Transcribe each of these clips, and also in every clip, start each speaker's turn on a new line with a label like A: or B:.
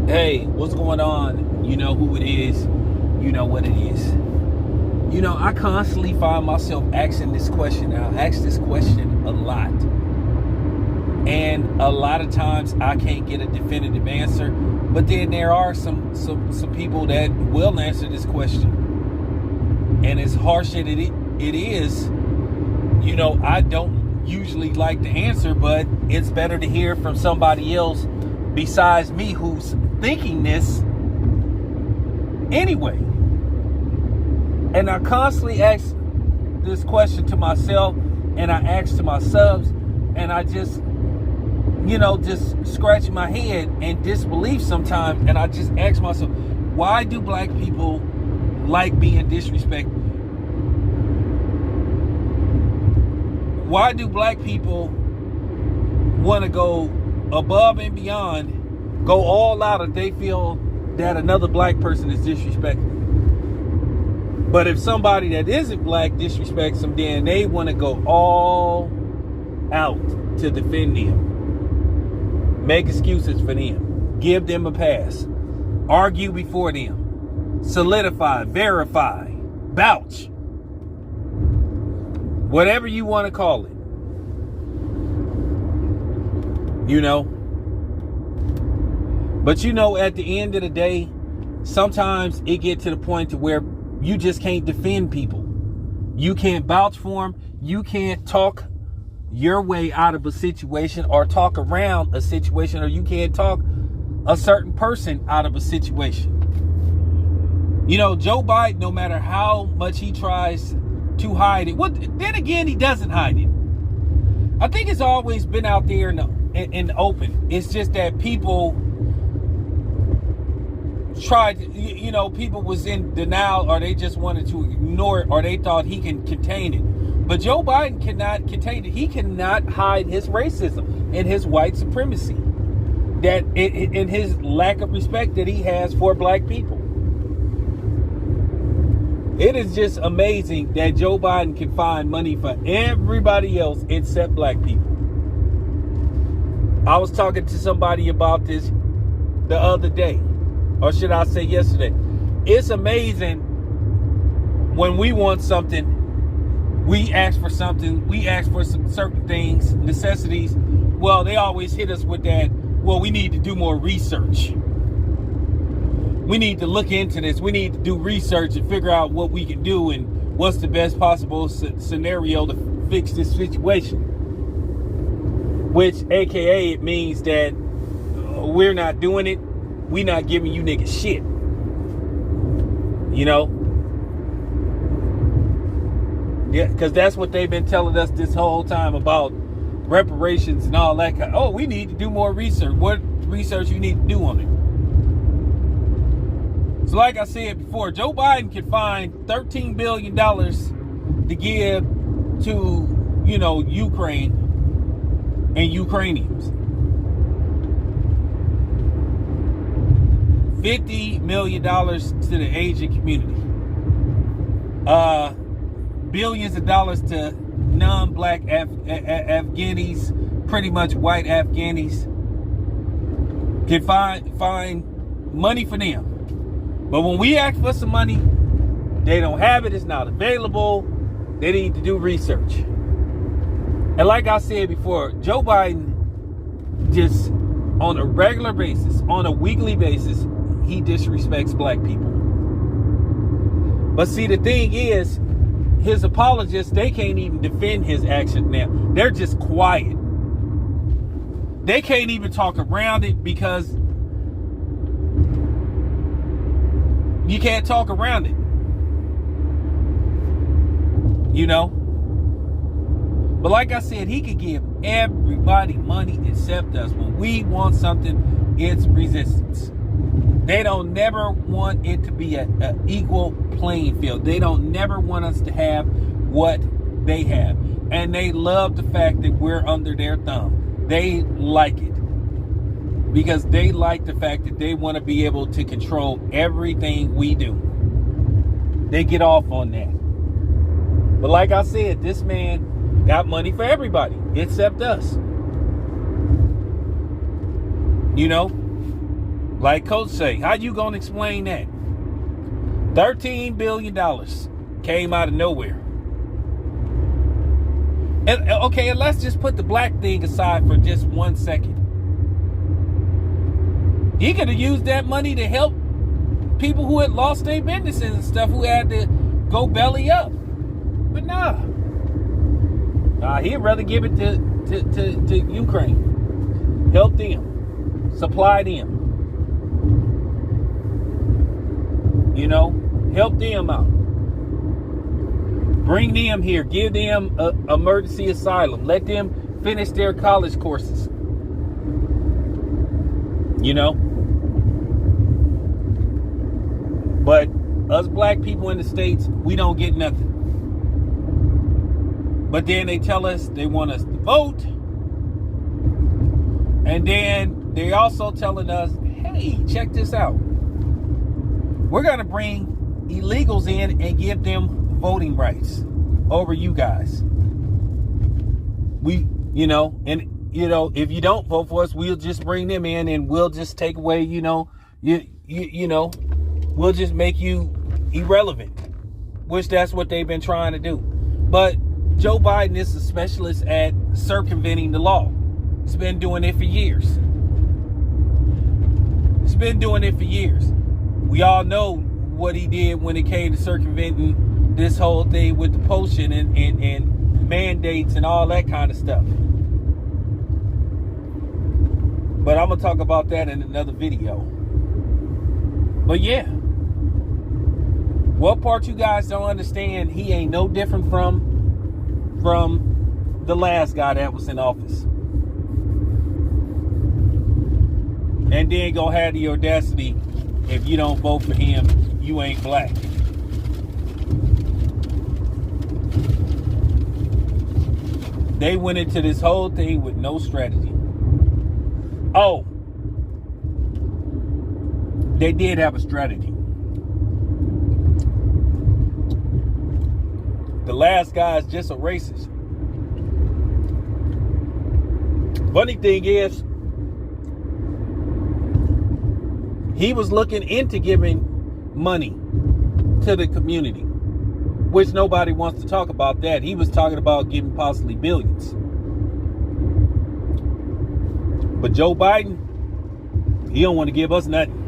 A: Hey, what's going on? You know who it is. You know what it is. I constantly find myself asking this question. I ask this question a lot. And a lot of times I can't get a definitive answer. But then there are some people that will answer this question. And as harsh as it is, I don't usually like the answer, but it's better to hear from somebody else besides me who's thinking this anyway. And I constantly ask this question to myself, and I ask to my subs, and I just scratch my head in disbelief sometimes, and I just ask myself, why do black people like being disrespected? Why do black people want to go above and beyond, go all out if they feel that another black person is disrespected? But if somebody that isn't black disrespects them, then they want to go all out to defend them. Make excuses for them. Give them a pass. Argue before them. Solidify, verify, vouch. Whatever you want to call it. But at the end of the day, sometimes it gets to the point to where you just can't defend people. You can't vouch for them. You can't talk your way out of a situation or talk around a situation, or you can't talk a certain person out of a situation. Joe Biden, no matter how much he tries to hide it, then again, he doesn't hide it. I think it's always been out there in the open. It's just that people tried, people was in denial, or they just wanted to ignore it, or they thought he can contain it. But Joe Biden cannot contain it. He cannot hide his racism and his white supremacy, and his lack of respect that he has for black people. It is just amazing that Joe Biden can find money for everybody else except black people. I was talking to somebody about this the other day, or should I say yesterday. It's amazing when we want something, we ask for something, we ask for some certain things, necessities. Well, they always hit us with that, well, we need to do more research. We need to look into this. We need to do research and figure out what we can do and what's the best possible scenario to fix this situation. Which, aka, it means that we're not doing it. We're not giving you niggas shit. Yeah, because that's what they've been telling us this whole time about reparations and all that. Oh, we need to do more research. What research you need to do on it? So like I said before, Joe Biden can find $13 billion to give to, Ukraine and Ukrainians. $50 million to the Asian community. Billions of dollars to non-black Afghanis, pretty much white Afghanis. Can find money for them. But when we ask for some money, they don't have it. It's not available. They need to do research. And like I said before, Joe Biden just on a regular basis, on a weekly basis, he disrespects black people. But see, the thing is, his apologists, they can't even defend his actions now. They're just quiet. They can't even talk around it because you can't talk around it. But like I said, he could give everybody money except us. When we want something, it's resistance. They don't never want it to be an equal playing field. They don't never want us to have what they have. And they love the fact that we're under their thumb. They like it. Because they like the fact that they want to be able to control everything we do. They get off on that. But like I said, this man got money for everybody except us. Like Coach say, how you gonna explain that? $13 billion came out of nowhere. And okay, and let's just put the black thing aside for just 1 second. He could have used that money to help people who had lost their businesses and stuff, who had to go belly up. But nah, he'd rather give it to Ukraine. Help them. Supply them. You know, help them out. Bring them here. Give them emergency asylum. Let them finish their college courses. You know? But us black people in the States, we don't get nothing. But then they tell us they want us to vote. And then they also telling us, hey, check this out. We're going to bring illegals in and give them voting rights over you guys. We, you know, and, you know, if you don't vote for us, we'll just bring them in and we'll just take away, you know, you know, we'll just make you irrelevant, which that's what they've been trying to do. But Joe Biden is a specialist at circumventing the law. He's been doing it for years. He's been doing it for years. We all know what he did when it came to circumventing this whole thing with the potion and mandates and all that kind of stuff. But I'm going to talk about that in another video. But yeah. What part you guys don't understand, he ain't no different from the last guy that was in office. And then go have the audacity, if you don't vote for him, you ain't black. They went into this whole thing with no strategy. Oh, they did have a strategy. The last guy is just a racist. Funny thing is, he was looking into giving money to the community, which nobody wants to talk about that. He was talking about giving possibly billions. But Joe Biden, he don't want to give us nothing.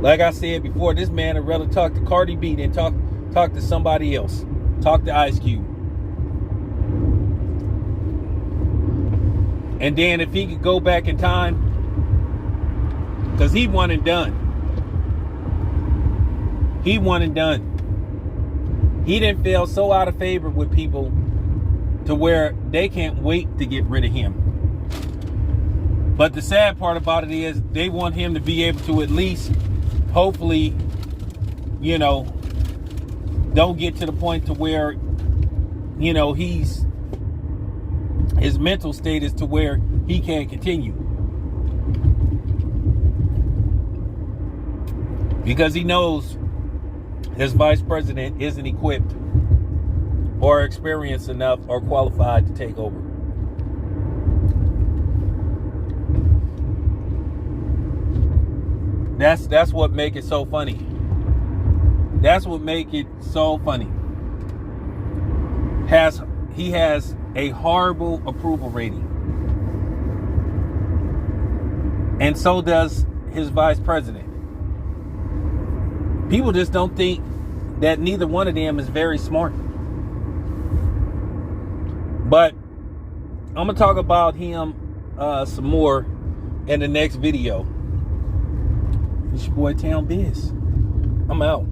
A: Like I said before, this man would rather talk to Cardi B than talk to somebody else. Talk to Ice Cube. And then if he could go back in time, because he one and done. He one and done. He didn't feel so out of favor with people to where they can't wait to get rid of him. But the sad part about it is they want him to be able to at least, hopefully, you know, don't get to the point to where, you know, his mental state is to where he can't continue. Because he knows his vice president isn't equipped or experienced enough or qualified to take over. That's what make it so funny. That's what make it so funny. He has a horrible approval rating. And so does his vice president. People just don't think that neither one of them is very smart. But I'm going to talk about him some more in the next video. It's your boy Town Biz. I'm out.